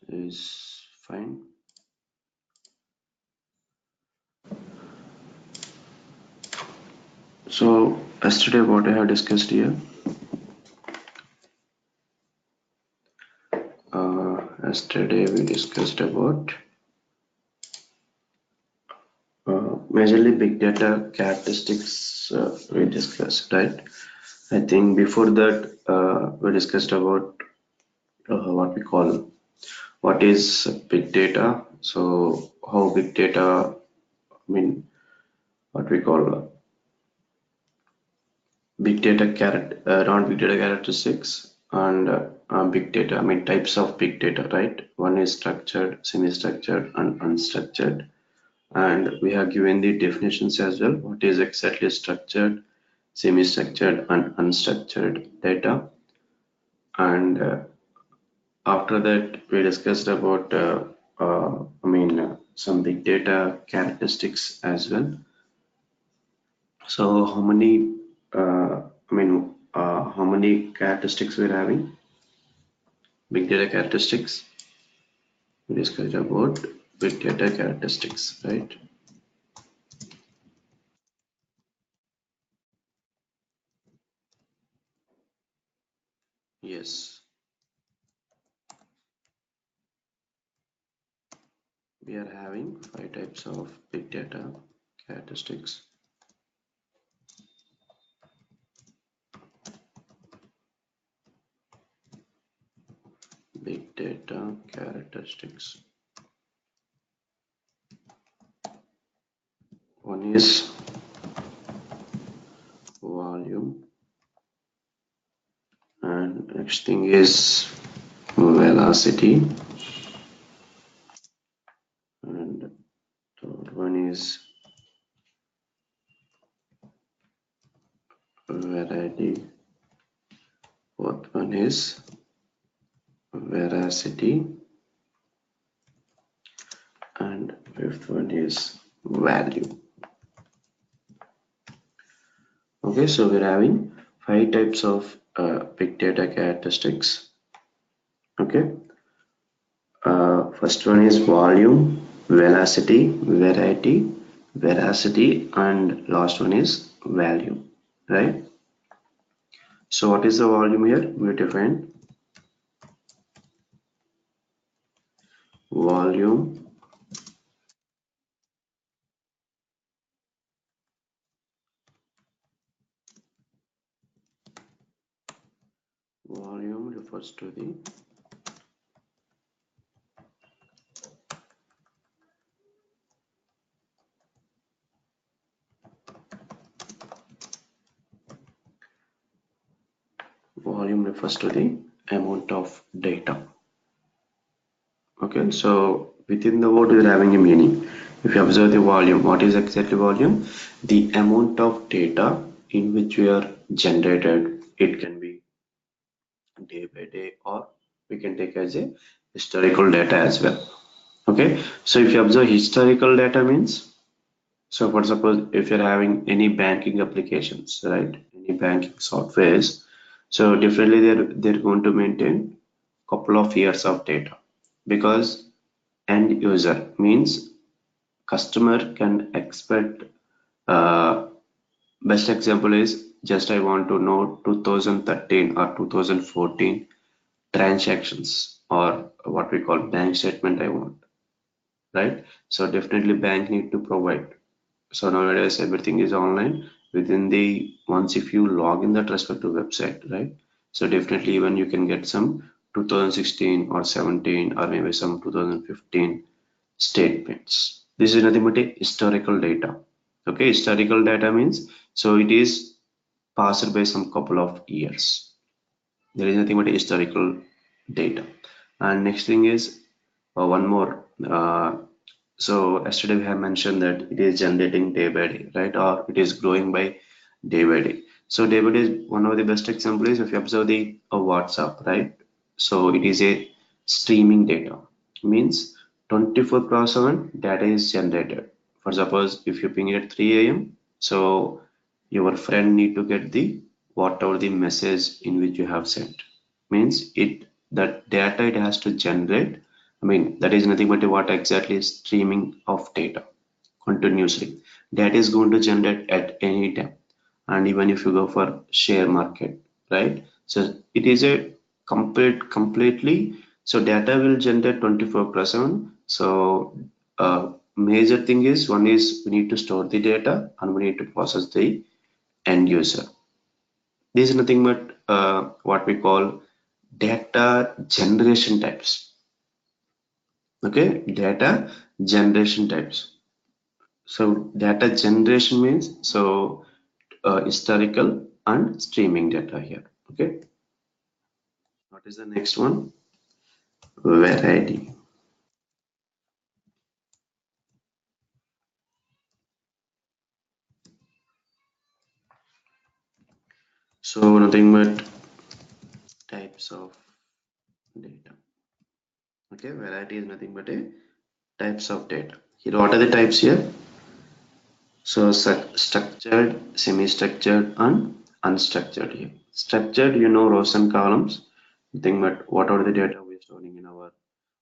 is fine. So yesterday what I have discussed here, yesterday we discussed about majorly big data characteristics. We discussed, right? I think before that we discussed about what we call what is big data. So how big data, I mean what we call big data non big data characteristics, and big data, I mean types of big data, right? One is structured, semi-structured and unstructured, and we have given the definitions as well. What is exactly structured, semi-structured and unstructured data. And after that we discussed about some big data characteristics as well. So how many how many characteristics we're having? Big data characteristics. We discussed about big data characteristics, right? Yes. We are having 5 types of big data characteristics. Big data characteristics. One is volume, and next thing is velocity, and third one is variety, fourth one is veracity, and fifth one is value. Okay, so we're having 5 types of big data characteristics. Okay, first one is volume, velocity, variety, veracity, and last one is value, right? So what is the volume here? We define volume refers to the amount of data. Okay, so within the word we are having a meaning. If you observe the volume, what is exactly volume? The amount of data in which we are generated. It can be day by day, or we can take as a historical data as well. Okay, so if you observe historical data means, so for suppose if you're having any banking applications, right, any banking softwares, so definitely they're going to maintain couple of years of data, because end user means customer can expect best example is just I want to know 2013 or 2014 transactions, or what we call bank statement I want, right? So definitely bank need to provide. So nowadays everything is online within the, once if you log in that respective website, right? So definitely even you can get some 2016 or 17 or maybe some 2015 statements. This is nothing but a historical data. Okay, historical data means, so it is passed by some couple of years. There is nothing but historical data. And next thing is one more. So yesterday we have mentioned that it is generating day by day, right? Or it is growing by day. So day by day, one of the best example is if you observe the WhatsApp, right? So it is a streaming data, means 24/7 data is generated. For suppose if you ping at 3 a.m., so your friend need to get the whatever the message in which you have sent, means it, that data it has to generate, I mean, that is nothing but what exactly is streaming of data continuously. Data is going to generate at any time. And even if you go for share market, right? So it is a completely, so data will generate 24/7. So major thing is one is we need to store the data and we need to process the end user. This is nothing but what we call data generation types. Okay, data generation types. So data generation means so historical and streaming data here. Okay, what is the next one? Variety. So nothing but types of data. Okay, variety is nothing but a types of data. Here, what are the types here? So structured, semi-structured, and unstructured here. Structured, you know, rows and columns. Nothing but what are the data we're storing in our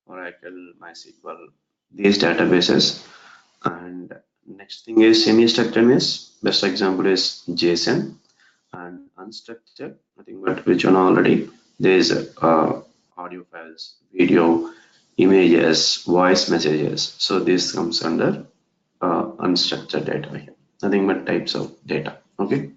Oracle, MySQL, these databases. And next thing is semi-structured means best example is JSON, and unstructured, nothing but which one already. There is audio files, video, images, voice messages. So this comes under unstructured data here. Nothing but types of data. Okay.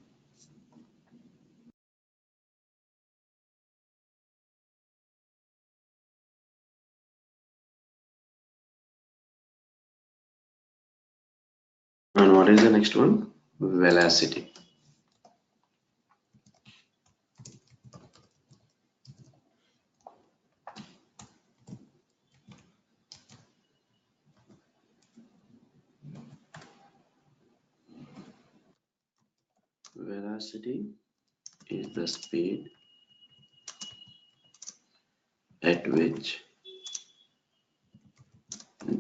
And what is the next one? Velocity. Velocity is the speed at which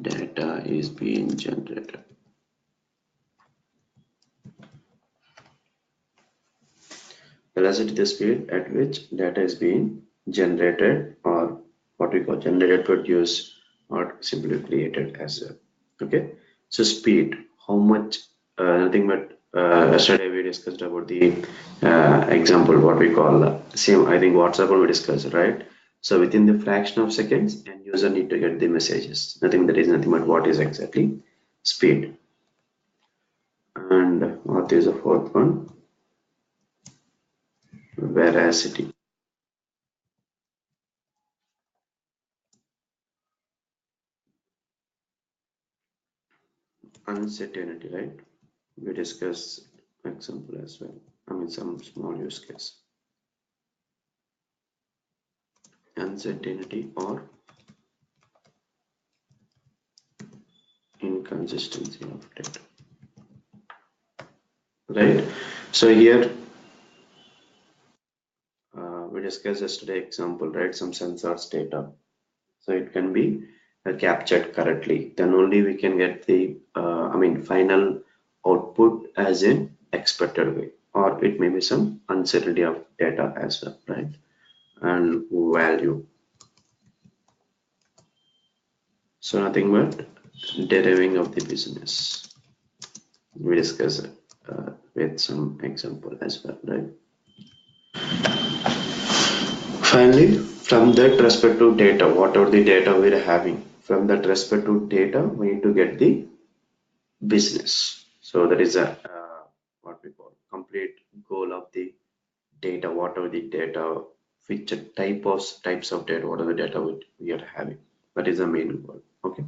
data is being generated. Velocity is the speed at which data is being generated, or what we call generated, produced, or simply created as well. Okay. So speed, how much, nothing but yesterday we discussed about the example, what we call same, I think WhatsApp we discussed, right? So within the fraction of seconds, end user need to get the messages. Nothing, that is nothing but what is exactly speed. And what is the fourth one? Veracity. Uncertainty, right? We discuss example as well. I mean, some small use case. Uncertainty or inconsistency of data, right? So here we discussed yesterday example, right? Some sensors data. So it can be captured correctly. Then only we can get the, I mean, final output as in expected way, or it may be some uncertainty of data as well, right? And value. So nothing but deriving of the business. We discuss with some example as well, right? Finally, from that respective data, whatever the data we're having, from that respective data, we need to get the business. So that is a what we call complete goal of the data. Whatever the data, which types of data, what are the data we are having. That is the main goal. Okay.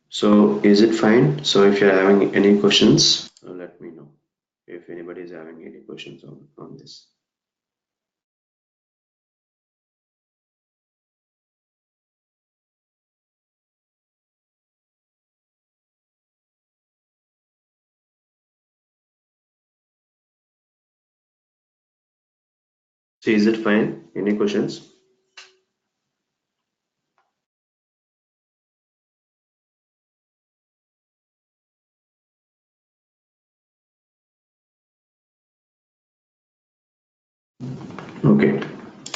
So is it fine? So if you're having any questions, let me know. If anybody is having any questions on this. So is it fine? Any questions?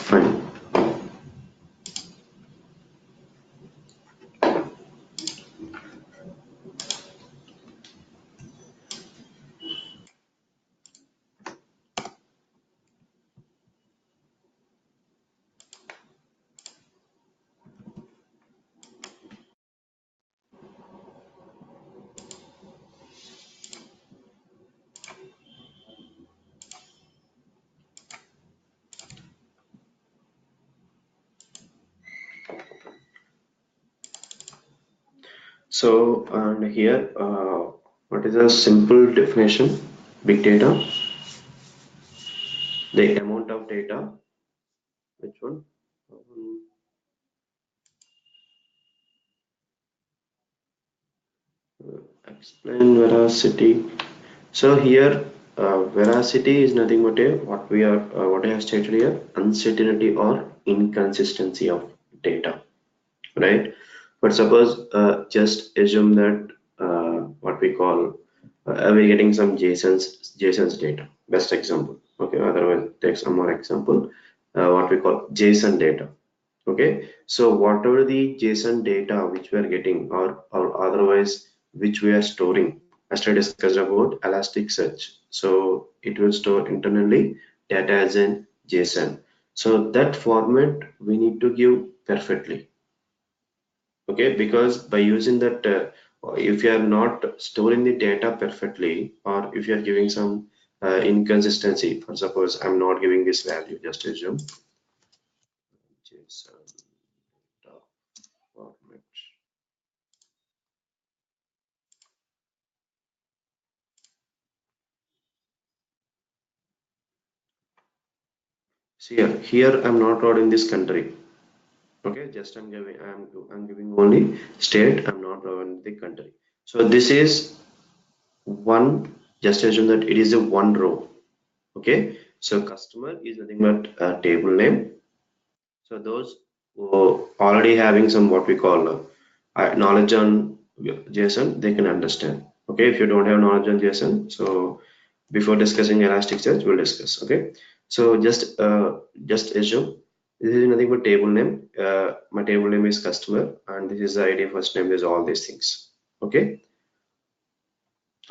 fine. So, and here, what is a simple definition? Big data, the amount of data, which one? Explain veracity. So here, veracity is nothing but a what I have stated here, uncertainty or inconsistency of data, right? But suppose just assume that what we call we're getting some JSON's data. Best example. Okay. Otherwise, take some more example. What we call JSON data. Okay. So whatever the JSON data which we are getting, or otherwise which we are storing, as I discussed about Elasticsearch. So it will store internally data as in JSON. So that format we need to give perfectly. Okay, because by using that, if you are not storing the data perfectly, or if you are giving some inconsistency, for suppose I'm not giving this value, just assume JSON data format. See here I'm not providing this country. Okay, just I'm giving only state. I'm not providing the country. So this is one. Just assume that it is a one row. Okay, so customer is nothing but a table name. So those who already having some what we call knowledge on JSON, they can understand. Okay, if you don't have knowledge on JSON, so before discussing Elasticsearch, we'll discuss. Okay, so just assume this is nothing but table name. My table name is customer, and this is the ID, first name, is all these things. Okay,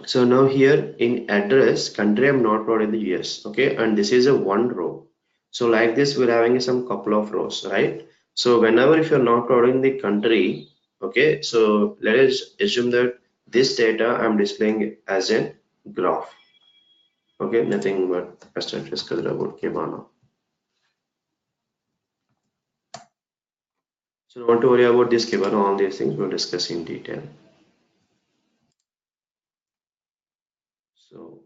so now here in address country, I'm not providing the US. Okay, and this is a one row. So like this, we're having some couple of rows, right? So whenever if you're not providing the country, okay, so let us assume that this data I'm displaying as a graph. Okay, nothing but as I discussed about Kibana. So don't worry about this Kibana, all these things we'll discuss in detail. So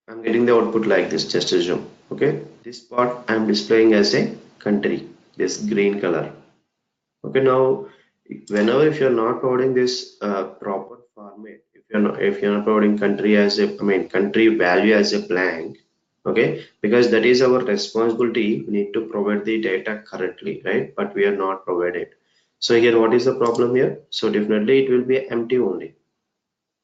I'm getting the output like this, just assume. Okay, this part I'm displaying as a country, this green color. Okay, now whenever if you're not providing this proper format, if you're not providing country as a, I mean country value as a blank, okay, because that is our responsibility. We need to provide the data correctly, right? But we are not provided. So here, what is the problem here? So definitely it will be empty only.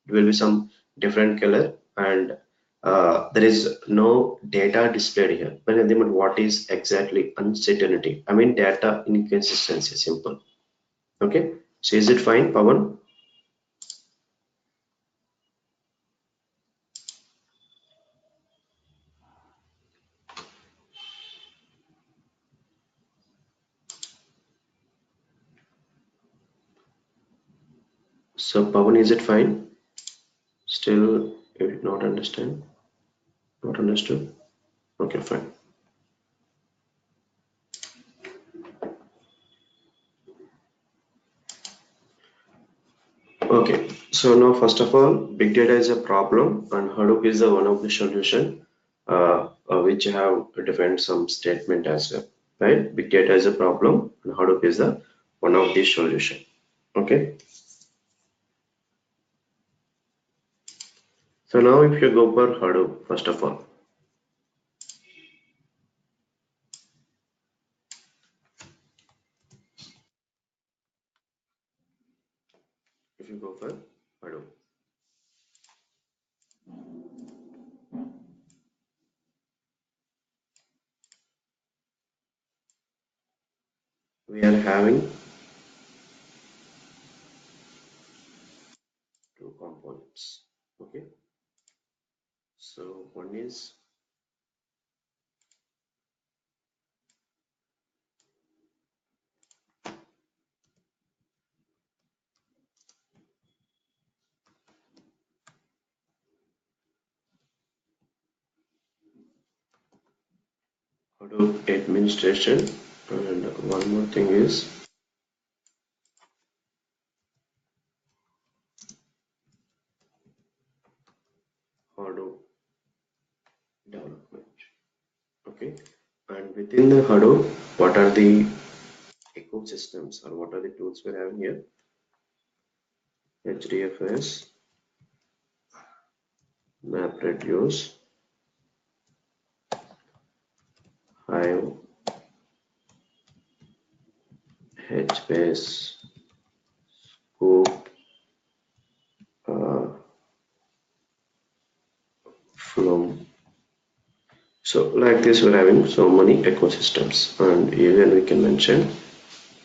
It will be some different color, and there is no data displayed here. But at the moment, what is exactly uncertainty? I mean data inconsistency, simple. Okay, so is it fine, Pawan? So Pawan, is it fine? Still, you did not understand? Not understood? Okay, fine. Okay, so now first of all, big data is a problem, and Hadoop is the one of the solution, which have defined some statement as well, right? Big data is a problem, and Hadoop is the one of the solution. Okay, so now if you go for Hadoop, first of all, if you go for Hadoop. we are having two components. Okay, so one is Hadoop administration, and one more thing is Hadoop development. Okay, and within the Hadoop, what are the ecosystems or what are the tools we have here? HDFS, MapReduce, Hive, HBase, Scoop, uh, Flume. So like this, we're having so many ecosystems, and even we can mention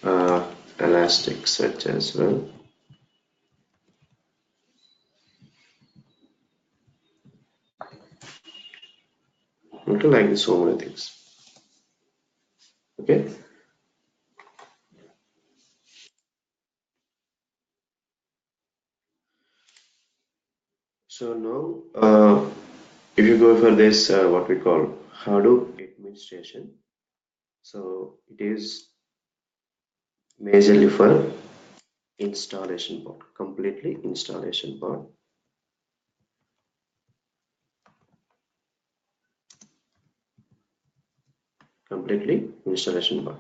Elasticsearch as well. Okay, like this, so many things. Okay. So now, if you go for this, what we call Hadoop administration, so it is majorly for installation part, completely installation part. Completely installation part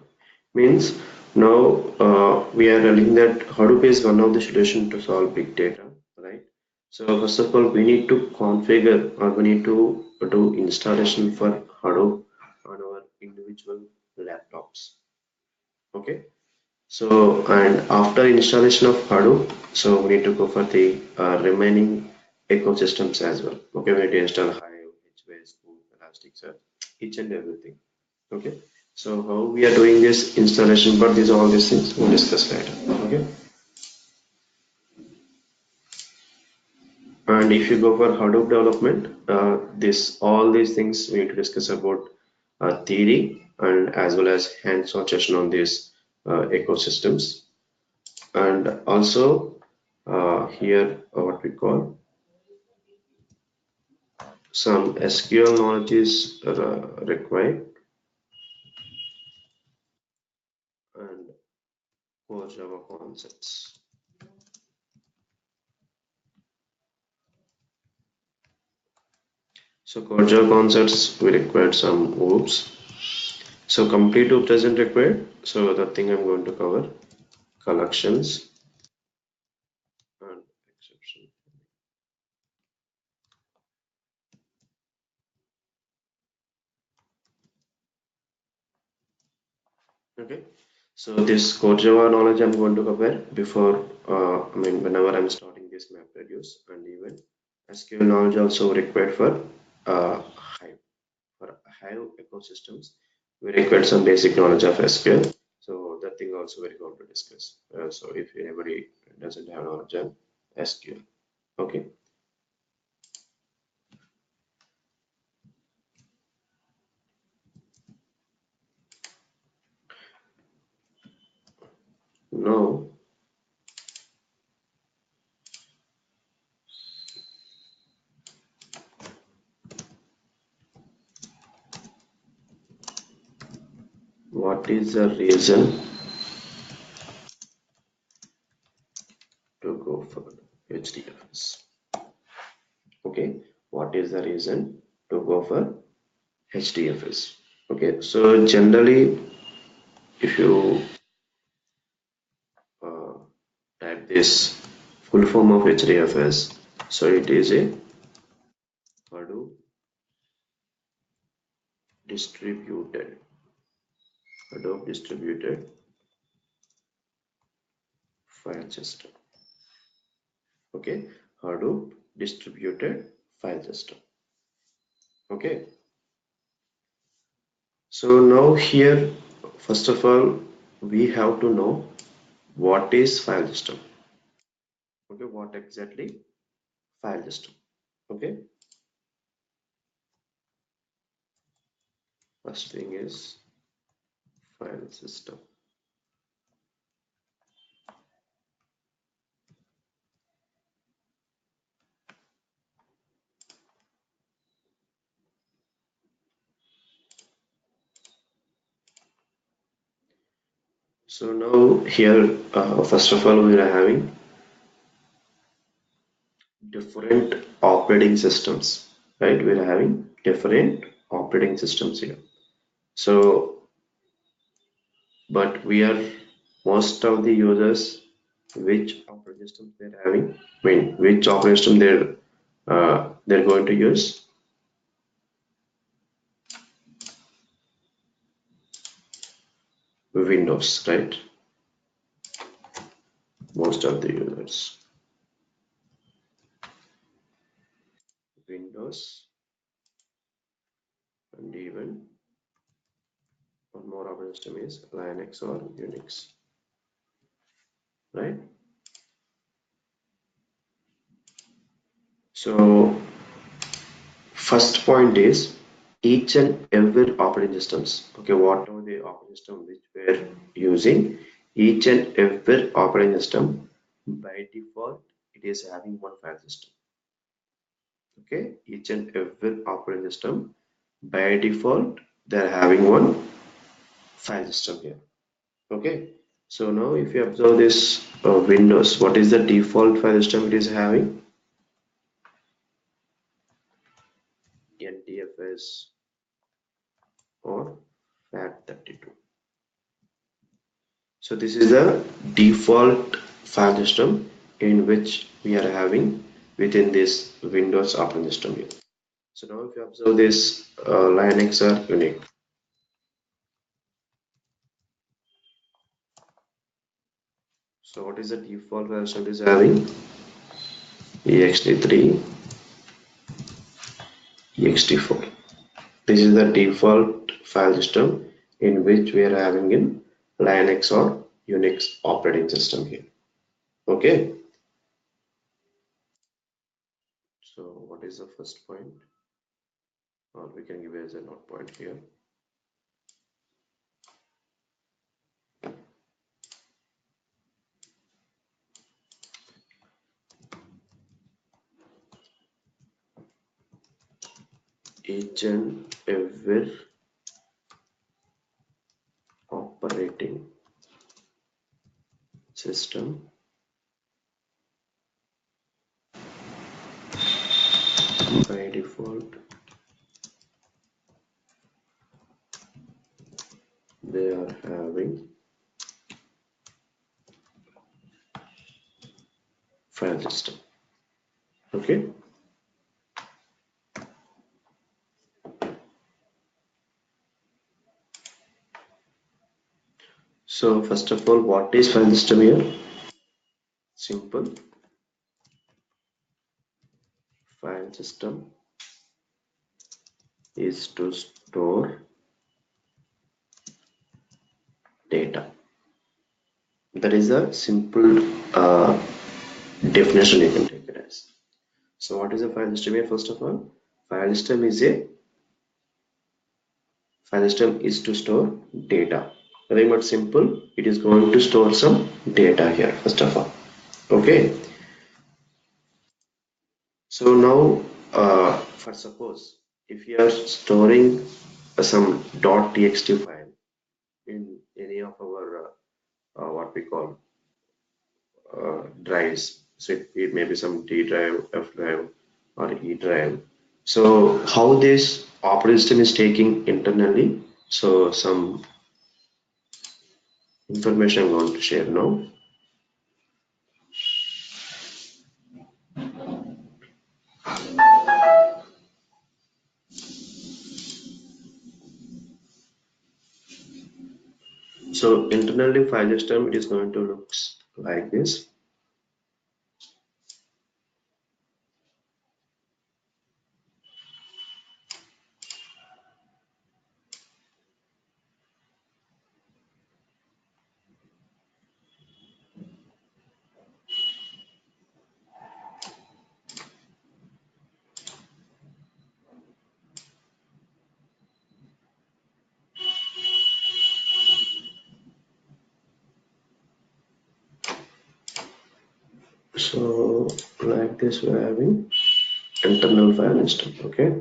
means now we are telling that Hadoop is one of the solution to solve big data, right? So first of all, we need to configure or we need to do installation for Hadoop on our individual laptops. Okay. So and after installation of Hadoop, so we need to go for the remaining ecosystems as well. Okay, we need to install Hive, HBase, Elasticsearch, each and everything. Okay, so how we are doing this installation, but these all these things we'll discuss later. Okay, and if you go for Hadoop development, this all these things we need to discuss about theory and as well as hands-on session on these ecosystems, and also here what we call some SQL knowledge is required and core Java concepts. So core Java concepts we required some oops. So complete loop doesn't require. So the thing I'm going to cover collections and exception. Okay. So this core Java knowledge I'm going to cover before whenever I'm starting this MapReduce, and even SQL knowledge also required for Hive. For Hive ecosystems, we require some basic knowledge of SQL. So that thing also we're going to discuss. So if anybody doesn't have knowledge on SQL, okay. Now what is the reason to go for HDFS? Okay, what is the reason to go for HDFS? Okay, so generally, if you uh, type this full form of HDFS, so it is a Hadoop distributed, Hadoop distributed file system. Okay, Hadoop distributed file system. Okay, so now here, first of all, we have to know what is file system. Okay, what exactly file system? Okay, first thing is file system. So now here, first of all, we are having different operating systems, right? We are having different operating systems here. So, but we are most of the users, which operating system they're having, I mean, which operating system they're going to use. Windows, right? Most of the users, Windows, and even one more operating system is Linux or Unix, right? So first point is each and every operating systems. Okay, whatever the operating system which we're using, each and every operating system by default it is having one file system. Okay, each and every operating system by default they're having one file system here. Okay, so now if you observe this Windows, what is the default file system it is having? NTFS or FAT32. So this is the default file system in which we are having within this Windows operating system here. So now if you observe this Linux or Unix, so what is the default file system it is having? ext3, ext4. This is the default file system in which we are having in Linux or Unix operating system here. Okay. So what is the first point? Or we can give it as a note point here. Each and every operating system by default they are having file system. Okay, so first of all, what is file system here? Simple. File system is to store data. That is a simple definition you can take it as. So what is a file system here? First of all, file system is a file system is to store data. Very much simple. It is going to store some data here first of all. Okay. So now, for suppose if you are storing some .txt file in any of our what we call drives, so it may be some D drive, F drive, or E drive. So how this operating system is taking internally? So some information I'm going to share now. So internally file system it is going to look like this. So like this, we're having internal file system. Okay.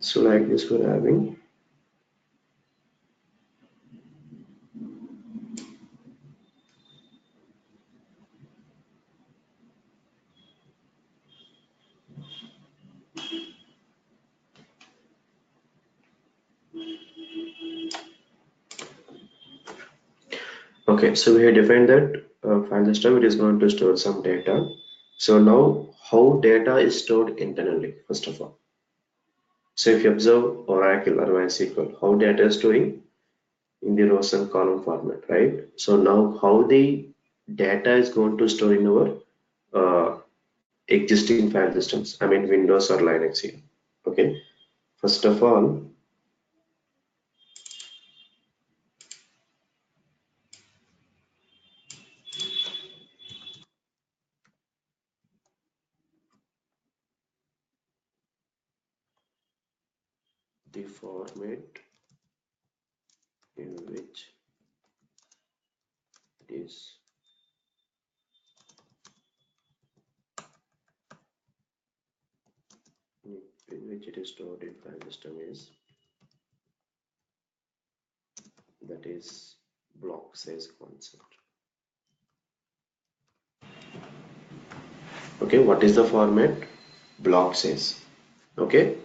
So like this, we're having okay. So we have defined that file system. It is going to store some data. So now, how data is stored internally? First of all, so if you observe Oracle or MySQL, how data is storing in the rows and column format, right? So now, how the data is going to store in our existing file systems? I mean, Windows or Linux here. Okay. First of all, the format in which it is in which it is stored in file system is, that is, block size concept. Okay, what is the format? Block size. Okay,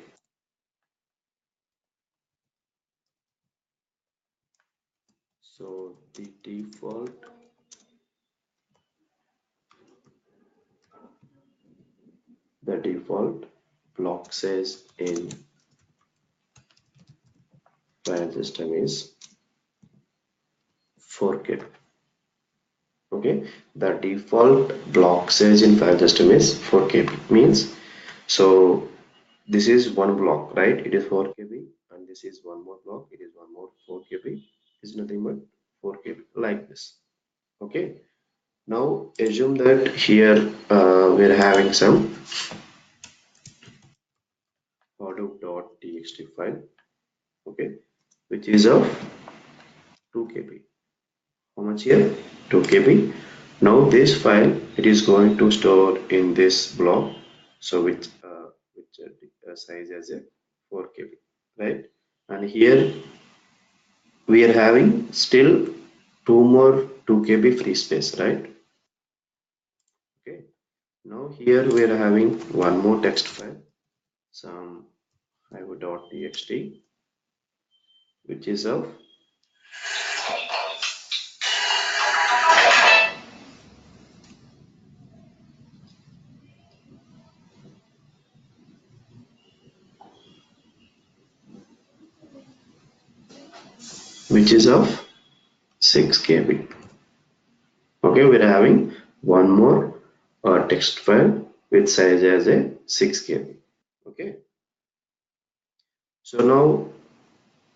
so the default block size in file system is 4KB. Okay, the default block size in file system is 4KB. Means, so this is one block, right? It is 4KB, and this is one more block. It is one more 4KB. Is nothing but 4KB, like this. Okay. Now assume that here we're having some Hadoop.txt file. Okay, which is of 2KB. How much here? 2KB. Now this file, it is going to store in this block, so which size as a 4KB, right? And here we are having still two more 2KB free space, right? Okay. Now here we are having one more text file, some hive.txt, which is of which is of 6KB. Okay, we're having one more text file with size as a 6KB. Okay, so now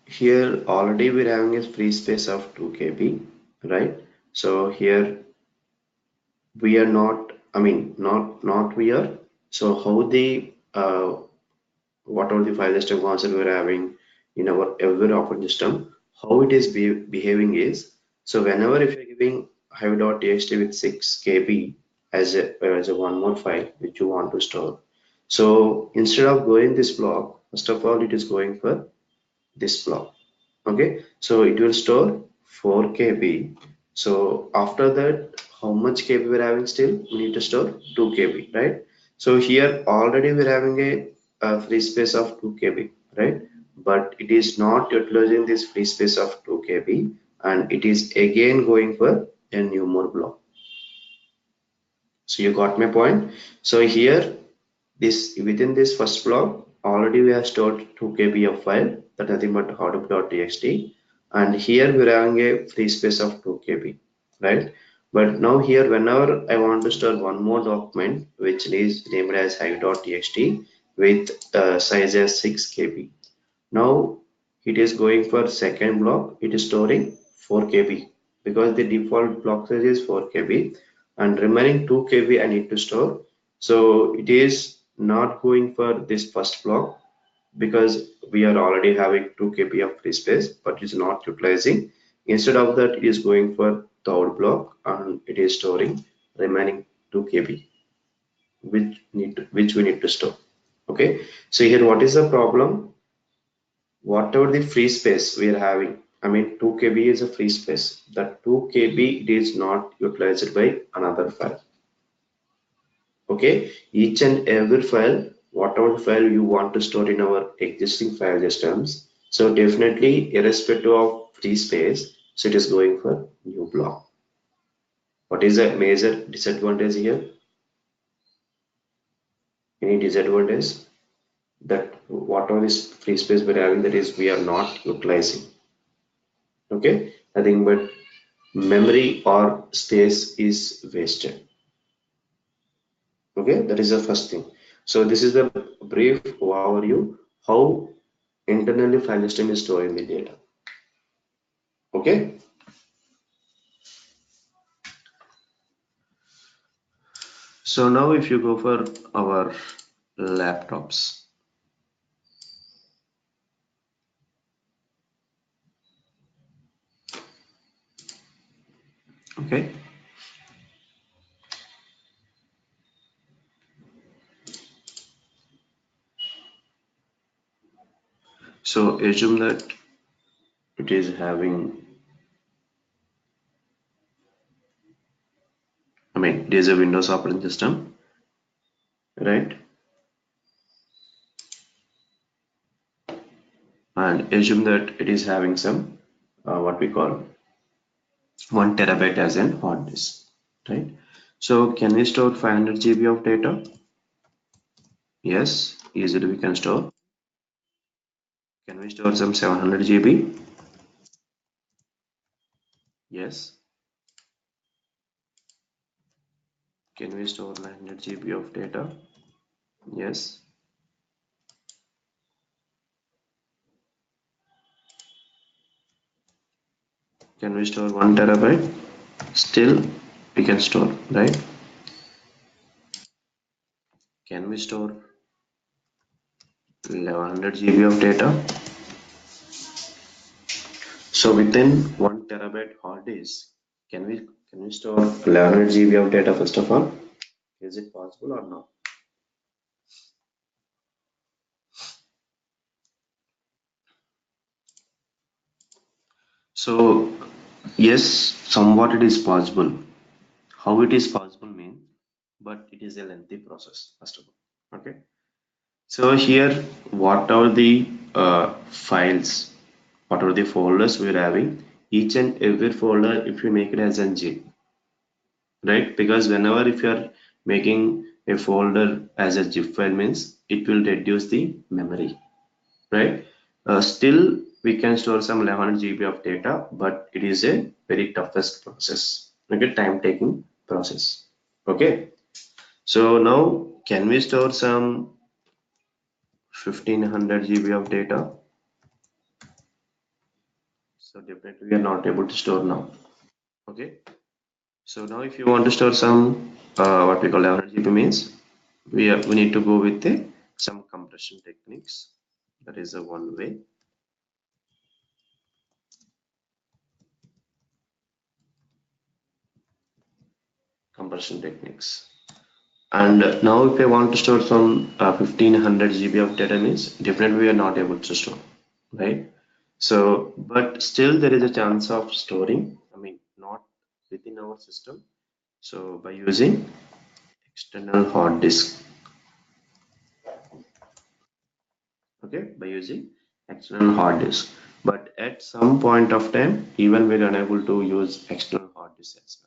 here already we're having a free space of 2KB, right? So here we are not, I mean, not we are. So how the whatever the file system concept we're having in our every operating system, how it is behaving is, so whenever if you're giving hive.txt with 6KB as a one more file which you want to store, so instead of going this block, first of all it is going for this block. Okay, so it will store 4KB. So after that, how much KB we're having still? We need to store 2KB, right? So here already we're having a free space of 2KB, right? But it is not utilizing this free space of 2KB, and it is again going for a new more block. So you got my point. So here, this within this first block, already we have stored 2KB of file, that nothing but hadoop.txt, and here we're having a free space of 2KB, right? But now here, whenever I want to store one more document, which is named as hive.txt with size as 6KB. Now it is going for second block, it is storing 4 KB because the default block size is 4 KB and remaining 2 KB I need to store. So it is not going for this first block because we are already having 2 KB of free space, but it's not utilizing. Instead of that, it is going for third block and it is storing remaining 2 KB which we need to store. Okay, so here what is the problem? Whatever the free space we are having, I mean 2 KB is a free space. That 2 KB it is not utilized by another file. Okay, each and every file, whatever file you want to store in our existing file systems, so definitely irrespective of free space, so it is going for new block. What is the major disadvantage here? Any disadvantage? That whatever is free space we're having, that is we are not utilizing. Okay, nothing but memory or space is wasted. Okay, that is the first thing. So this is the brief overview how internally file system is storing the data. Okay, so now if you go for our laptops, okay, so assume that it is having, I mean it is a Windows operating system, right? And assume that it is having some what we call 1 terabyte as an hard disk, right? So can we store 500 GB of data? Yes, easily we can store. Can we store some 700 GB? Yes. Can we store 900 GB of data? Yes. Can we store 1 terabyte? Still we can store, right? Can we store 1100 GB of data? So within 1 terabyte hard disk, can we store 1100 GB of data first of all? Is it possible or not? So yes, somewhat it is possible. How it is possible means, but it is a lengthy process first of all. Okay. So here, what are the files, what are the folders we're having? Each and every folder, if you make it as a zip, right? Because whenever if you are making a folder as a zip file means it will reduce the memory, right? Still, we can store some 1100 GB of data, but it is a very toughest process. Okay, time-taking process. Okay, so now can we store some 1500 GB of data? So definitely we are not able to store now. Okay. So now if you want to store some what we call 1100 GB means we need to go with some compression techniques. That is the one way. Compression techniques. And now if I want to store some 1500 GB of data means definitely we are not able to store, right? So but still there is a chance of storing, I mean not within our system. So by using external hard disk, okay, by using external hard disk. But at some point of time even we're unable to use external hard disk as well.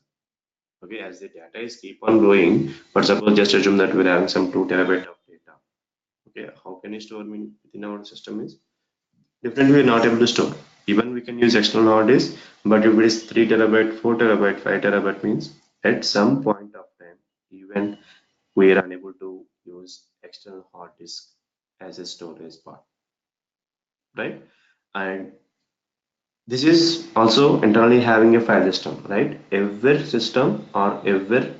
Okay, as the data is keep on growing, but suppose just assume that we're having some 2 terabyte of data. Okay, how can you store within our system is definitely we're not able to store. Even we can use external hard disk, but if it is 3 terabyte, 4 terabyte, 5 terabyte means at some point of time even we are unable to use external hard disk as a storage part, right? And this is also internally having a file system, right? Every system or every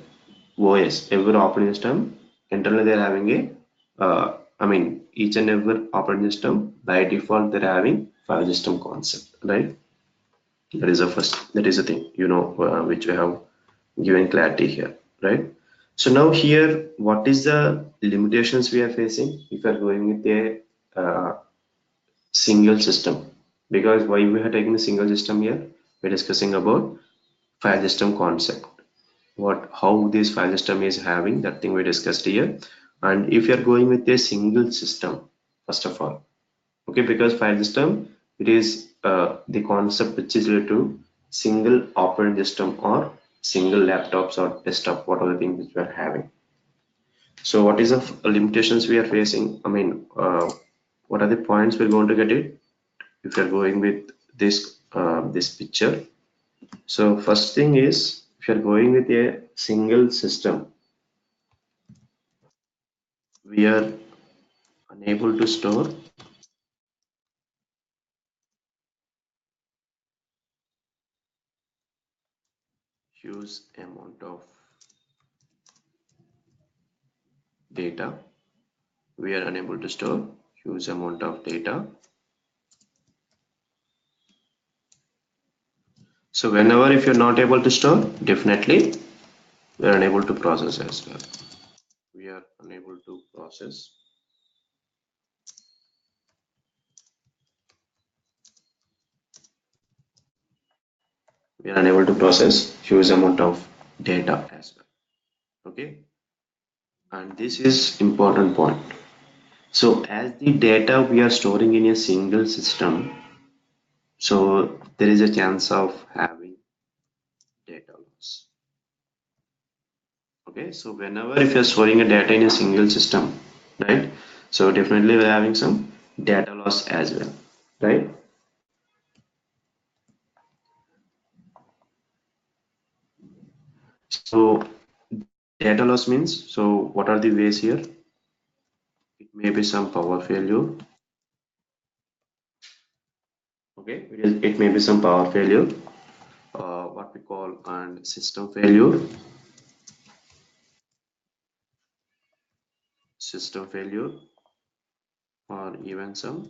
OS, every operating system, internally they're having I mean, each and every operating system by default they're having file system concept, right? That is the first, that is the thing, which we have given clarity here, right? So now here, what is the limitations we are facing if we are going with a single system? Because why we are taking a single system here? We're discussing about file system concept. How this file system is having, that thing we discussed here. And if you are going with a single system, first of all, okay, because file system, it is the concept which is related to single operating system or single laptops or desktop, what are the things which we are having. So what is the limitations we are facing? I mean, what are the points we're going to get it if you're going with this picture? So first thing is, if you're going with a single system, we are unable to store huge amount of data. We are unable to store huge amount of data. So whenever if you're not able to store, definitely we are unable to process as well. We are unable to process. We are unable to process huge amount of data as well. Okay, and this is important point. So as the data we are storing in a single system, so there is a chance of having data loss. Okay, so whenever if you're storing a data in a single system, right, so definitely we're having some data loss as well, right? So data loss means, so what are the ways here? It may be some power failure. Okay, it may be some power failure, what we call and system failure, or even some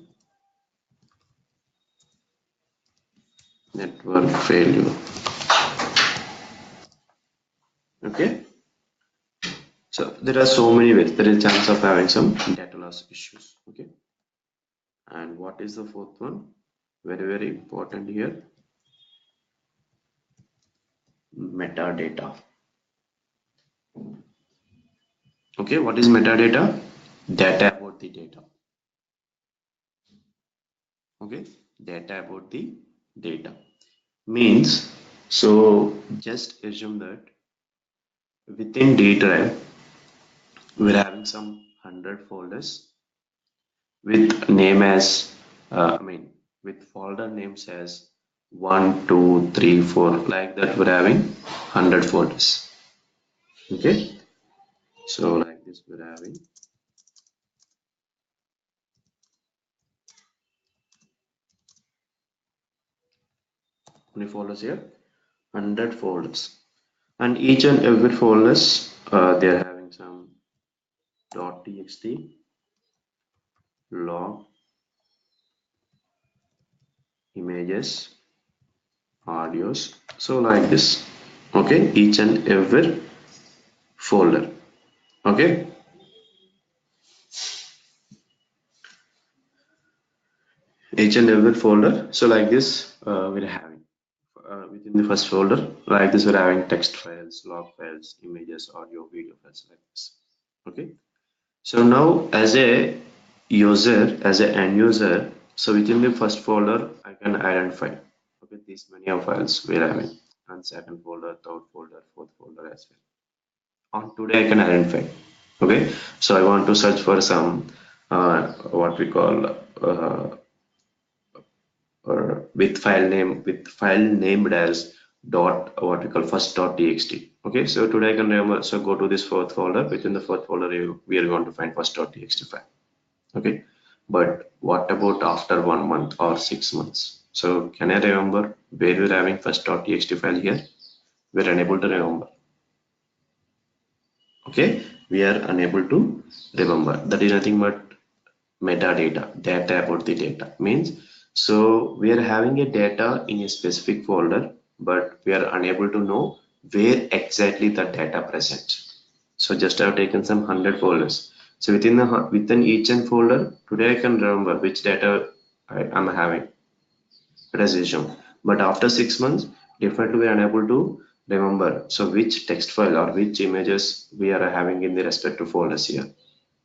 network failure. Okay, so there are so many ways. There is chance of having some data loss issues. Okay, and what is the fourth one? Very, very important here. Metadata. Okay, what is metadata? Data about the data. Okay, data about the data means, so just assume that within D drive we're having some 100 folders with name as I mean with folder names as 1 2 3 4, like that we're having 100 folders. Okay, so like this we're having many folders here, 100 folders, and each and every folders they're having some .txt, log, images, audios, so like this. Okay, each and every folder. Okay, each and every folder, so like this we're having within the first folder, like this we're having text files, log files, images, audio, video files, like this. Okay, so now as a user, as an end user, so within the first folder I can identify, okay, these many of files we're having, and second folder, third folder, fourth folder as well. On today I can identify. Okay, so I want to search for some what we call or with file named as dot, what we call first dot txt. Okay, so today I can remember, so go to this fourth folder. Within the fourth folder we are going to find first dot txt file. Okay, but what about after 1 month or 6 months? So can I remember where we're having first.txt file here? We're unable to remember. Okay, we are unable to remember. That is nothing but metadata, data about the data. Means, so we are having a data in a specific folder, but we are unable to know where exactly the data present. So just I have taken some 100 folders. So within each and folder, today I can remember which data I'm having. It has assumed. But after 6 months, definitely we are unable to remember. So which text file or which images we are having in the respective folders here.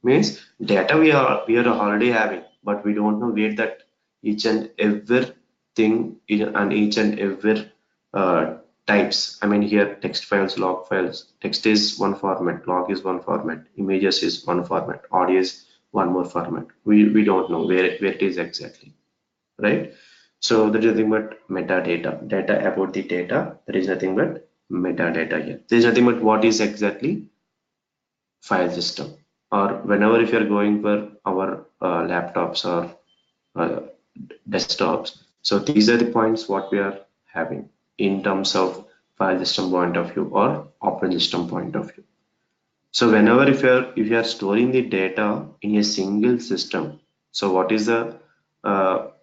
Means data we are already having, but we don't know where that each and everything and each and every uh, types. I mean here text files, log files. Text is one format, log is one format, images is one format, audio is one more format. We don't know where it is exactly, right? So there is nothing but metadata, data about the data. There is nothing but metadata here. There is nothing but what is exactly file system. Or whenever if you're going for our laptops or uh, desktops, so these are the points what we are having in terms of file system point of view or operating system point of view. So whenever if you are storing the data in a single system, so what is the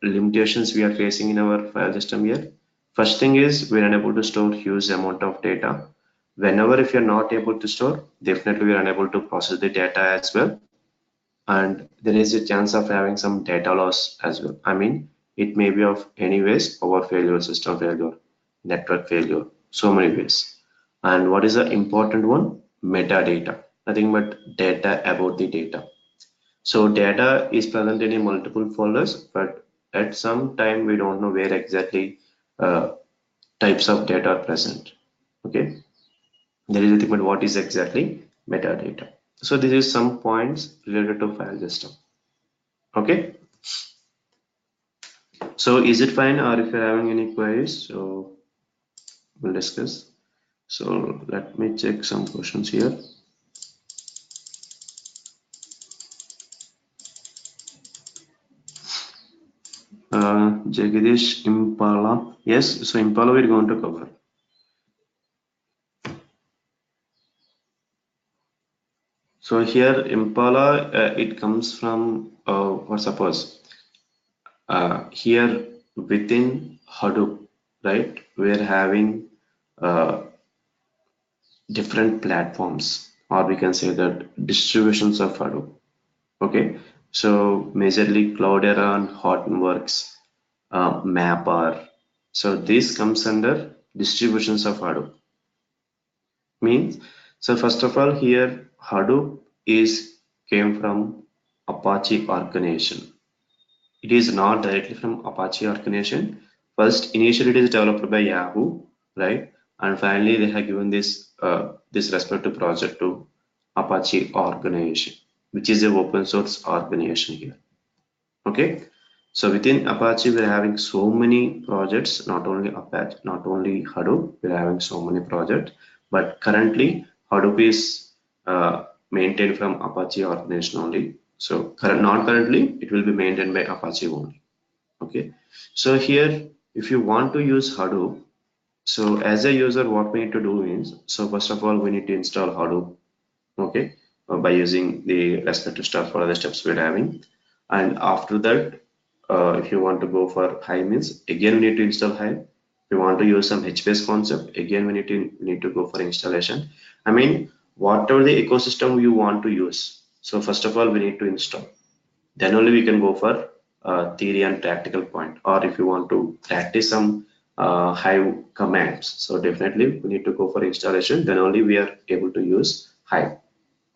limitations we are facing in our file system here? First thing is we're unable to store huge amount of data. Whenever if you're not able to store, definitely we're unable to process the data as well. And there is a chance of having some data loss as well. I mean, it may be of any ways, power failure, system failure, network failure, so many ways. And what is the important one? Metadata, nothing but data about the data. So data is present in a multiple folders, but at some time we don't know where exactly uh, types of data are present. Okay, there is nothing but what is exactly metadata. So this is some points related to file system. Okay, so is it fine, or if you're having any queries, so we'll discuss. So let me check some questions here. Jagdish Impala. Yes, so Impala we're going to cover. So here Impala, it comes from, or suppose, here within Hadoop, right? We're having uh, different platforms, or we can say that distributions of Hadoop. Okay, so majorly Cloudera and Hortonworks, Mapper. So this comes under distributions of Hadoop. Means, so first of all, here Hadoop is came from Apache organization. It is not directly from Apache organization. First, initially it is developed by Yahoo, right? And finally, they have given this respective project to Apache organization, which is a open source organization here. Okay, so within Apache, we're having so many projects, not only Apache, not only Hadoop, we're having so many projects, but currently Hadoop is maintained from Apache organization only. So not currently, it will be maintained by Apache only. Okay, so here, if you want to use Hadoop, so as a user, what we need to do is, so first of all, we need to install Hadoop, okay, by using the respective stuff for the steps we're having. And after that, if you want to go for Hive means, again, we need to install Hive. If you want to use some HBase concept, again, we need to go for installation. I mean, whatever the ecosystem you want to use. So first of all, we need to install. Then only we can go for theory and practical point. Or if you want to practice some Hive commands, so definitely we need to go for installation. Then only we are able to use Hive.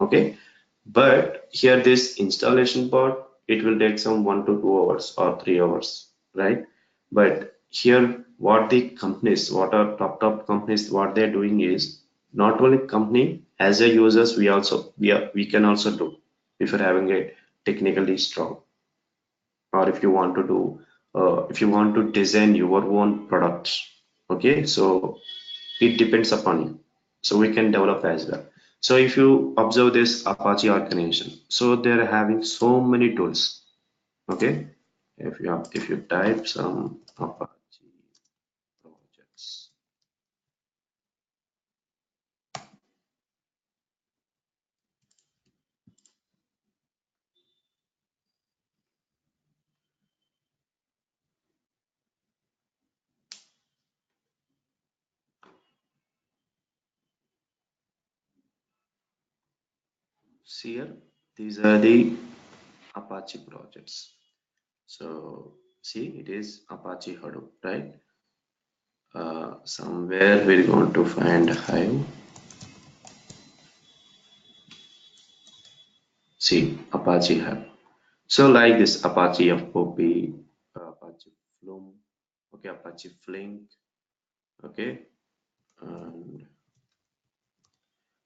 Okay, but here this installation part, it will take some 1 to 2 hours or 3 hours, right? But here what the companies, what are top companies, what they're doing is, not only company, as a users, we can also do, if you're having a technically strong, or if you want to do, if you want to design your own products. Okay, so it depends upon you, so we can develop as well. So if you observe this Apache organization, so they're having so many tools, Okay, if you type some Apache projects, see here, these are the Apache projects. So see, it is Apache Hadoop, right? Somewhere we're going to find Hive. See, Apache Hive. So like this Apache FOP, Apache Flume, okay, Apache Flink, okay, and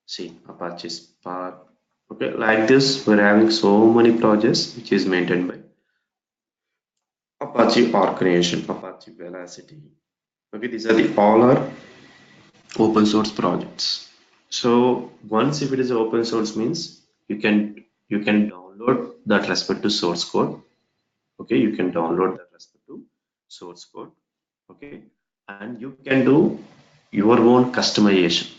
see Apache Spark, okay, like this we're having so many projects which is maintained by Apache Organization, Apache Velocity. Okay, these are the all are open source projects. So once if it is open source means you can download that respect to source code. Okay, you can download that respect to source code. Okay, and you can do your own customization,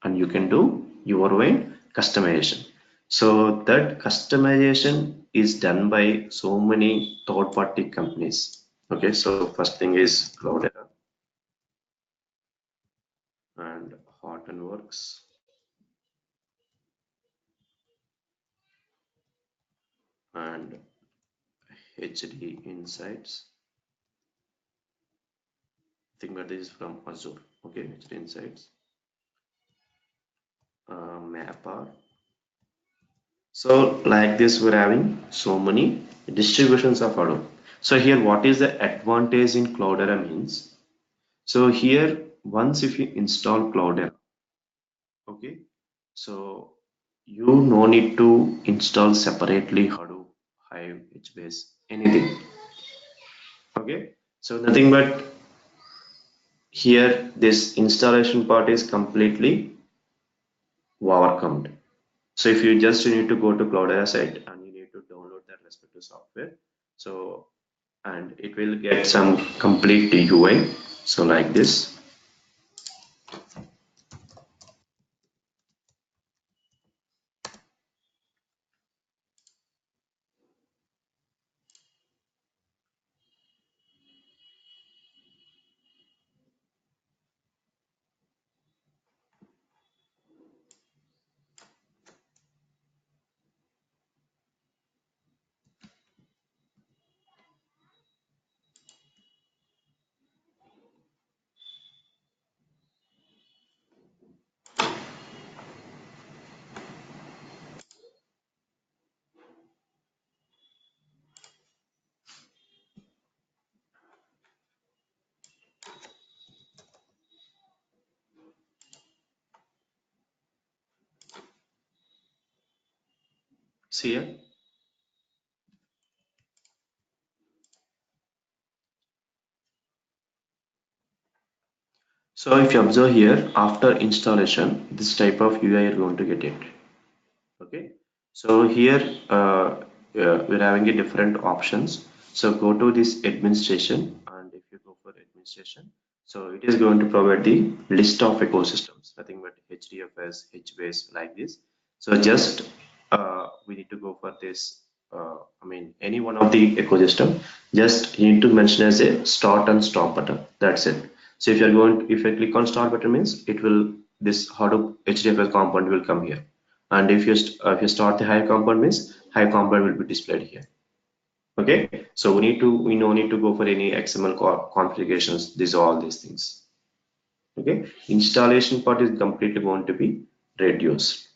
and you can do your own customization. So that customization is done by so many third-party companies. Okay, so first thing is Cloudera and Hortonworks and HD Insights. Think that this is from Azure. Okay, HD Insights, Mapper. So like this, we're having so many distributions of Hadoop. So here, what is the advantage in Cloudera means? So here, once if you install Cloudera, okay, so you no need to install separately Hadoop, Hive, HBase, anything. Okay, so nothing but here this installation part is completely overcome. So if you just need to go to Cloudera site and you need to download that respective software, so and it will get some complete UI. So like this, see here. So if you observe here, after installation, this type of UI you're going to get it. Okay, so here we're having a different options. So go to this administration, and if you go for administration, so it is going to provide the list of ecosystems, nothing but HDFS, HBase like this. So just we need to go for this. I mean, any one of the ecosystem. Just you need to mention as a start and stop button. That's it. So if you're going, if I click on start button means it will this Hadoop HDFS component will come here, and if you start the Hive component means Hive component will be displayed here. Okay, so we no need to go for any XML configurations. These are all these things. Okay, installation part is completely going to be reduced.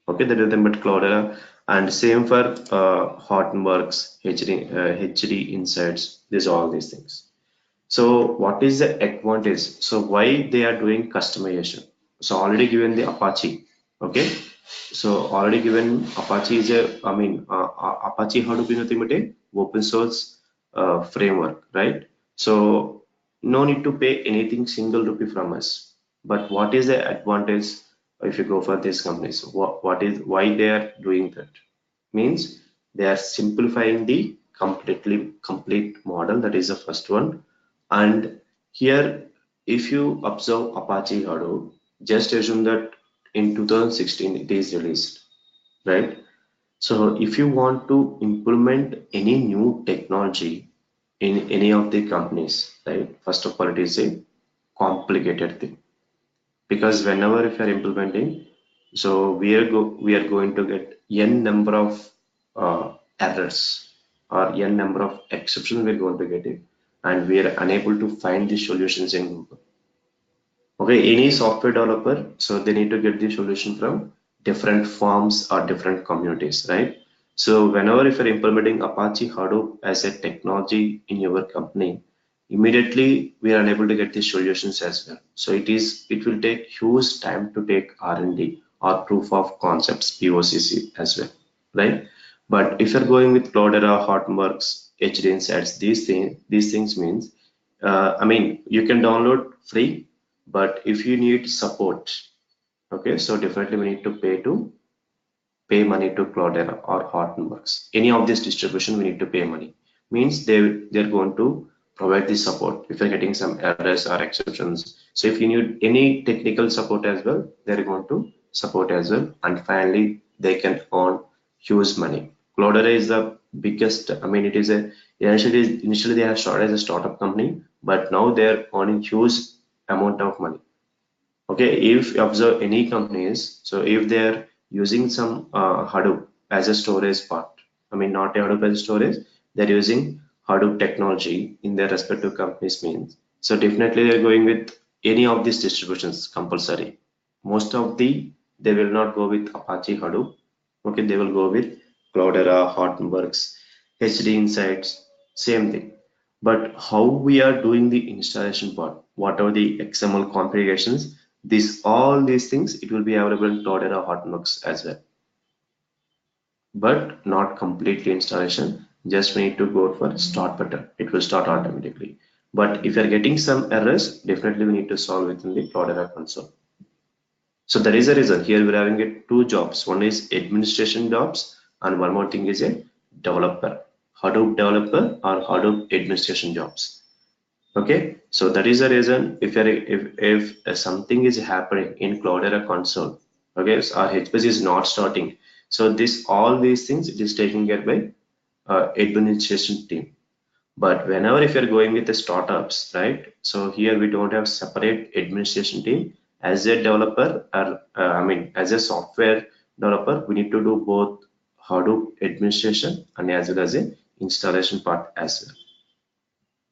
Okay, that is nothing but Cloudera, and same for Hortonworks, HD Insights. These are all these things. So what is the advantage? So why they are doing customization? So already given the Apache, okay. So already given Apache is a, I mean, Apache Hadoop is nothing but a open source framework, right? So no need to pay anything single rupee from us. But what is the advantage if you go for these companies? What is why they are doing that? Means They are simplifying the complete model. That is the first one. And here, if you observe Apache Hadoop, just assume that in 2016 it is released, right? So if you want to implement any new technology in any of the companies, right? First of all, it is a complicated thing, because whenever if you are implementing, so we are going to get n number of errors or n number of exceptions we're going to get it, and we are unable to find the solutions in Google. Okay, any software developer, so they need to get the solution from different forms or different communities, right? So whenever if you're implementing Apache Hadoop as a technology in your company, immediately we are unable to get the solutions as well. So it will take huge time to take R&D or proof of concepts, POCC as well, right? But if you're going with Cloudera, Hotworks, HD Insights, these things means, I mean, you can download free, but if you need support, okay, so definitely we need to pay money to Cloudera or Hortonworks. Any of this distribution, we need to pay money. Means they're going to provide the support if you're getting some errors or exceptions. So if you need any technical support as well, they're going to support as well. And finally, they can earn huge money. Cloudera is the biggest. I mean, it is a initially they have started as a startup company, but now they're earning huge amount of money. Okay, if you observe any companies, so if they're using some Hadoop as a storage part, I mean not a Hadoop as a storage, they're using Hadoop technology in their respective companies means. So definitely they're going with any of these distributions compulsory. Most of they will not go with Apache Hadoop. Okay, they will go with Cloudera, Hortonworks, HD Insights, same thing. But how we are doing the installation part, what are the XML configurations, all these things, it will be available in Cloudera Hotworks as well, but not completely installation. Just we need to go for start button. It will start automatically. But if you are getting some errors, definitely we need to solve within the Cloudera console. So there is a reason here we're having two jobs. One is administration jobs, and one more thing is a developer, Hadoop developer or Hadoop administration jobs. Okay, so that is the reason if something is happening in Cloudera console, okay, so our HPC is not starting. So all these things it is taken care by administration team. But whenever if you're going with the startups, right? So here we don't have separate administration team. As a developer, or I mean, as a software developer, we need to do both Hadoop administration and as well as a installation part as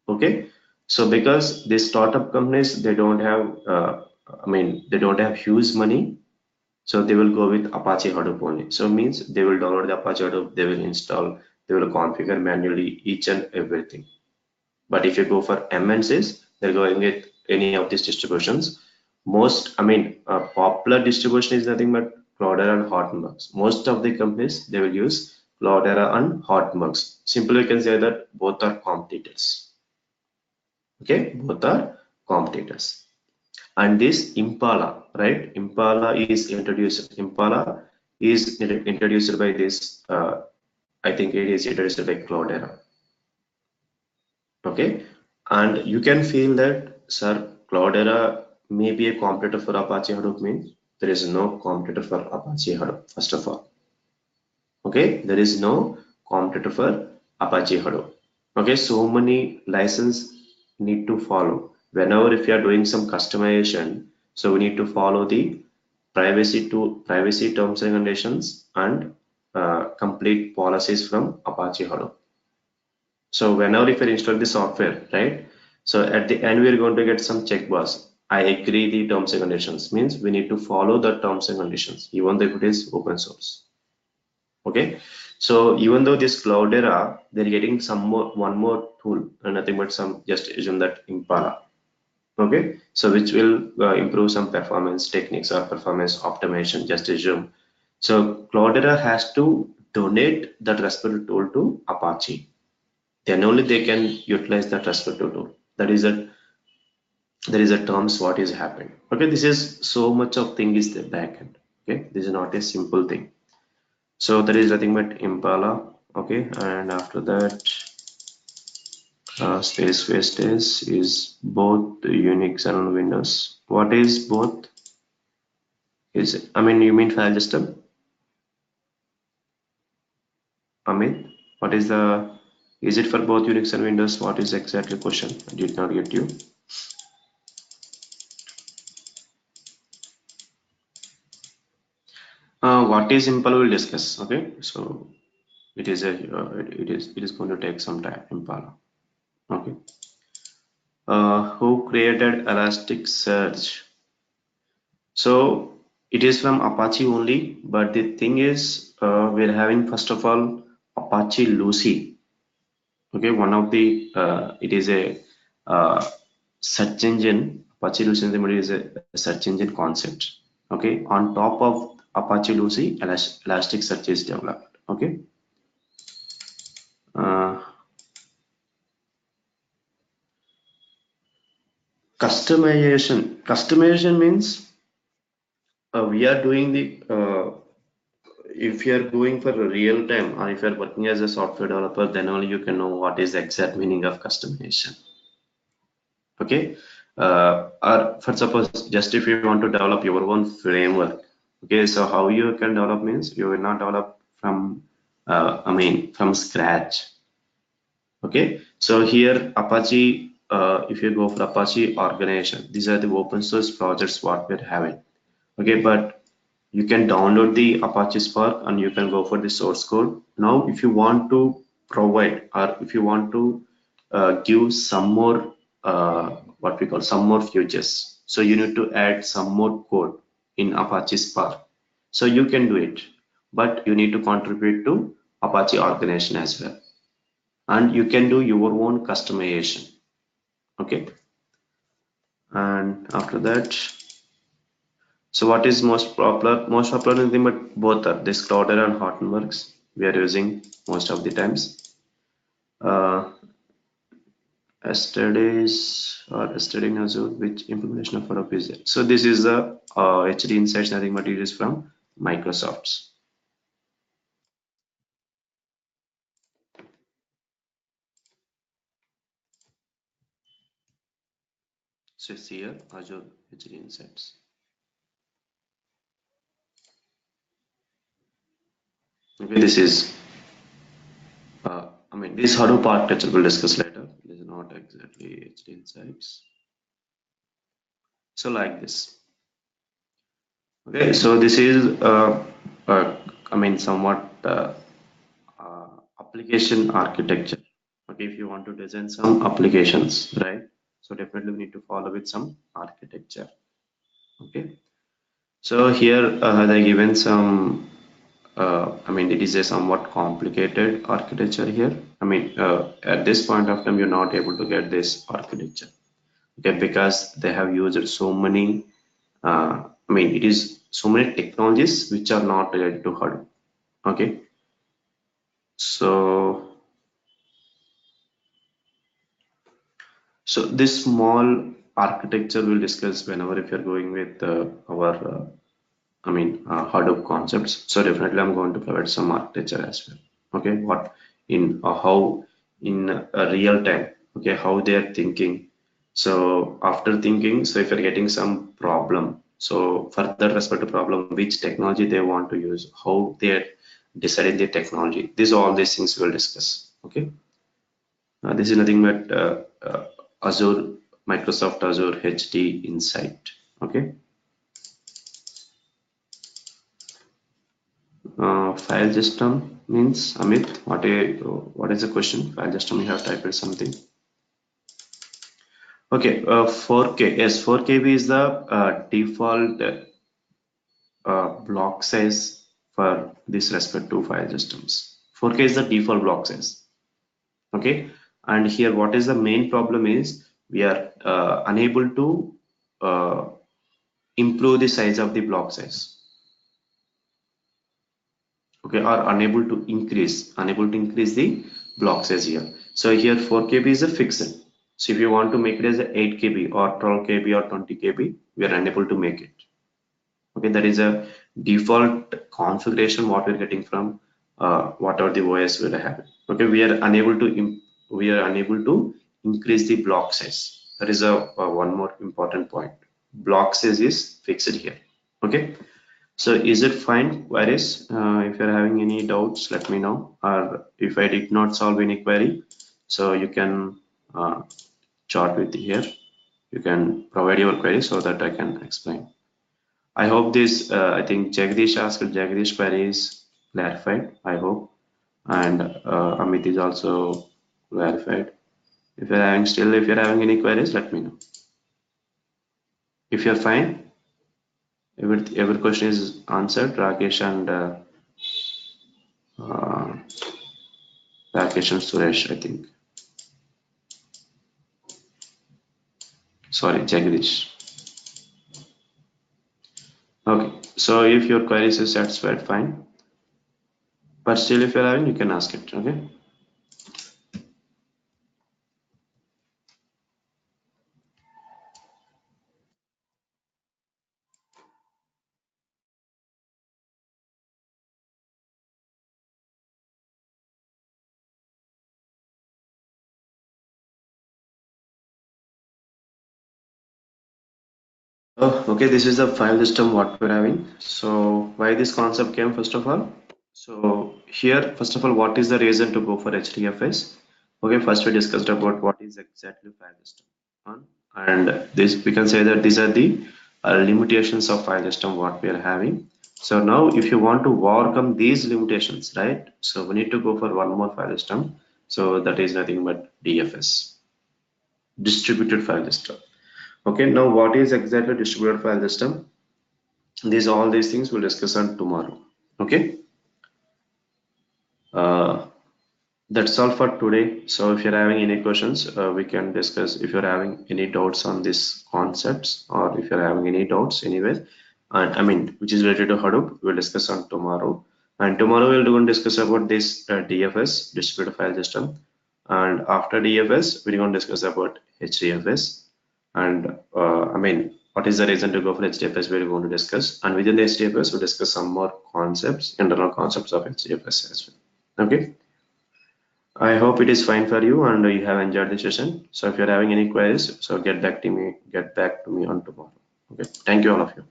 well. Okay, so because these startup companies, they don't have, I mean, they don't have huge money, so they will go with Apache Hadoop only. So means they will download the Apache Hadoop, they will install, they will configure manually each and everything. But if you go for MNCs, they're going with any of these distributions. Most, I mean, popular distribution is nothing but Cloudera and Hortonworks. Most of the companies, they will use Cloudera and Hortonworks. Simply, you can say that both are competitors. Okay, both are competitors. And this Impala, right? Impala is introduced by this, I think it is introduced by Cloudera. Okay, and you can feel that, sir, Cloudera may be a competitor for Apache Hadoop means there is no competitor for Apache Hadoop, first of all. Okay, there is no competitor for Apache Hadoop. Okay, so many license need to follow. Whenever if you are doing some customization, so we need to follow the privacy terms and conditions and complete policies from Apache Hadoop. So whenever if you install the software, right? So at the end, we're going to get some checkbox. I agree the terms and conditions means we need to follow the terms and conditions, even though it is open source. Okay. So even though this Cloudera, they're getting one more tool and nothing but some, just assume that Impala. Okay. So which will improve some performance techniques or performance optimization, just assume. So Cloudera has to donate that respective tool to Apache, then only they can utilize that respective tool. That is a there is a terms what is happening. Okay, this is so much of thing is the backend. Okay, this is not a simple thing. So there is nothing but Impala. Okay, and after that, space wastage is both Unix and Windows. What is both? Is it, I mean, you mean file system? Amit, what is the, is it for both Unix and Windows? What is exactly question? I did not get you. What is Impala we'll discuss. Okay, so it is a it is going to take some time. Impala. Okay. Who created Elasticsearch? So it is from Apache only, but the thing is, we're having first of all Apache Lucy. Okay, one of the it is a uh, search engine. Apache Lucy is a search engine concept. Okay, on top of Apache Lucy, Elasticsearch is developed. Okay, uh, customization means we are doing the if you are going for a real time or if you are working as a software developer, then only you can know what is the exact meaning of customization. Okay, or for suppose just if you want to develop your own framework. Okay, so how you can develop means you will not develop from I mean from scratch. Okay, so here Apache, if you go for Apache organization, these are the open source projects what we're having. Okay, but you can download the Apache Spark and you can go for the source code. Now if you want to provide or if you want to give some more what we call some more features, so you need to add some more code in Apache Spark, so you can do it, but you need to contribute to Apache organization as well, and you can do your own customization. Okay, and after that, so what is most popular? Most popular thing, but both are this Cloudera and Hortonworks we are using most of the times. Uh, yesterday in Azure, which implementation of Hadoop is it? So this is the HD Insights, nothing but it is from Microsoft's. So it's here Azure HD Insights. Okay, this is I mean this Hadoop architecture we'll discuss later. This is not exactly HD Insights. So like this. Okay, so this is I mean somewhat application architecture. Okay, if you want to design some applications, right? So definitely we need to follow with some architecture. Okay, so here they given some. I mean, it is a somewhat complicated architecture here. I mean, at this point of time, you're not able to get this architecture. Okay, because they have used so many. I mean, it is so many technologies which are not related to Hadoop. Okay, so this small architecture we'll discuss whenever if you're going with our I mean Hadoop concepts. So definitely I'm going to provide some architecture as well. Okay, what in how in real time. Okay, how they are thinking. So after thinking, so if you're getting some problem, so for that respective problem, which technology they want to use, how they are deciding the technology. These all these things we'll discuss. Okay. This is nothing but Azure, Microsoft Azure HD Insight. Okay. File system means Amit. What is the question? File system. You have typed something. Okay. 4K. Yes, 4KB is the default block size for this respective file systems. 4K is the default block size. Okay. And here, what is the main problem is we are unable to uh, improve the size of the block size. Okay, or unable to increase the block size here. So here 4KB is a fixed. So if you want to make it as a 8KB or 12KB or 20KB, we are unable to make it. Okay, that is a default configuration what we're getting from whatever the OS we are having. Okay, we are unable to increase the block size. That is one more important point. Block size is fixed here. Okay, so is it fine, queries? If you're having any doubts, let me know. Or if I did not solve any query, so you can chat with here. You can provide your query so that I can explain. I hope this, I think Jagdish query is clarified, I hope. And Amit is also clarified. If you're having any queries, let me know. If you're fine, every question is answered, uh, Rakesh and Suresh, I think. Sorry, Jagdish. Okay, so if your queries is satisfied, fine. But still, if you're having, you can ask it. Okay. Oh, okay, this is the file system what we're having. So why this concept came first of all? So here, first of all, what is the reason to go for HDFS? Okay, first we discussed about what is exactly file system. And this we can say that these are the limitations of file system what we are having. So now if you want to overcome these limitations, right? So we need to go for one more file system. So that is nothing but DFS, distributed file system. Okay, now what is exactly distributed file system? All these things we'll discuss on tomorrow. Okay, uh, that's all for today. So if you're having any questions, we can discuss. If you're having any doubts on these concepts, or if you're having any doubts anywhere, and I mean which is related to Hadoop, we'll discuss on tomorrow. And tomorrow we'll go and discuss about this DFS, distributed file system. And after DFS, we're going to discuss about HDFS. And I mean, what is the reason to go for HDFS? We're going to discuss. And within the HDFS, we'll discuss some more concepts, internal concepts of HDFS as well. Okay. I hope it is fine for you and you have enjoyed the session. So if you're having any queries, so get back to me on tomorrow. Okay. Thank you all of you.